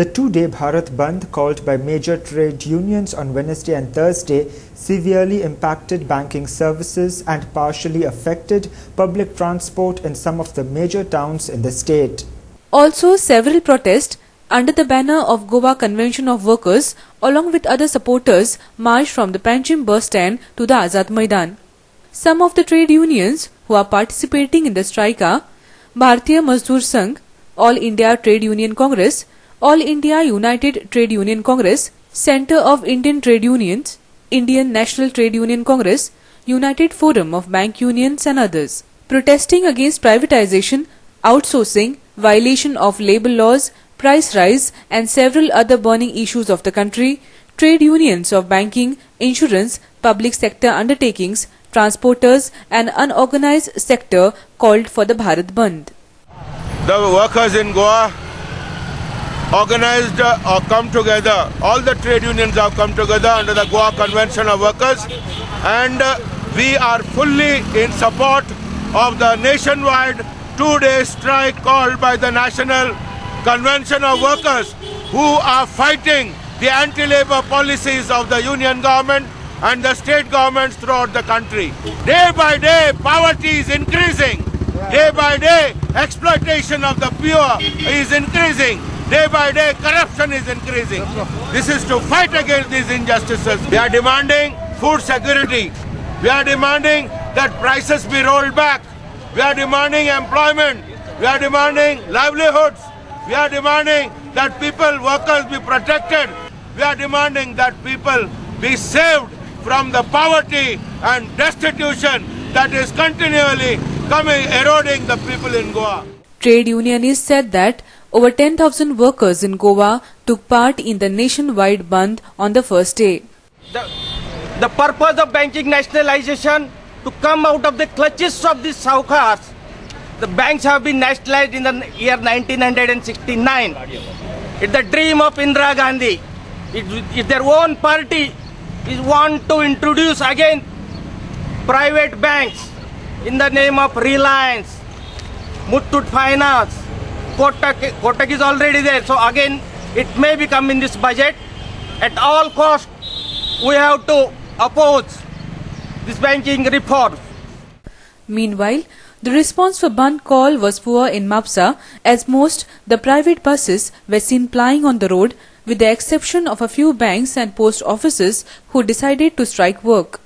The two-day Bharat Bandh called by major trade unions on Wednesday and Thursday severely impacted banking services and partially affected public transport in some of the major towns in the state. Also, several protests under the banner of Goa Convention of Workers along with other supporters marched from the Panjim bus stand to the Azad Maidan. Some of the trade unions who are participating in the strike are Bharatiya Mazdoor Sangh, All India Trade Union Congress, All India United Trade Union Congress, Centre of Indian Trade Unions, Indian National Trade Union Congress, United Forum of Bank Unions and others. Protesting against privatization, outsourcing, violation of labour laws, price rise and several other burning issues of the country, trade unions of banking, insurance, public sector undertakings, transporters and unorganized sector called for the Bharat Bandh. The workers in Goa organized or come together. All the trade unions have come together under the Goa Convention of Workers, and we are fully in support of the nationwide two-day strike called by the National Convention of Workers, who are fighting the anti-labor policies of the union government and the state governments throughout the country. Day by day, poverty is increasing. Day by day, exploitation of the poor is increasing. Day by day, corruption is increasing. This is to fight against these injustices. We are demanding food security. We are demanding that prices be rolled back. We are demanding employment. We are demanding livelihoods. We are demanding that workers be protected. We are demanding that people be saved from the poverty and destitution that is continually eroding the people in Goa. Trade unionists said that over 10,000 workers in Goa took part in the nationwide bandh on the first day. The purpose of banking nationalization to come out of the clutches of these saukars. The banks have been nationalized in the year 1969. It's the dream of Indira Gandhi. It's their own party is want to introduce again private banks in the name of Reliance, Muthoot Finance, Kotak is already there. So again, it may become in this budget. At all costs, we have to oppose this banking reform. Meanwhile, the response for bandh call was poor in Mapsa, as most the private buses were seen plying on the road, with the exception of a few banks and post offices who decided to strike work.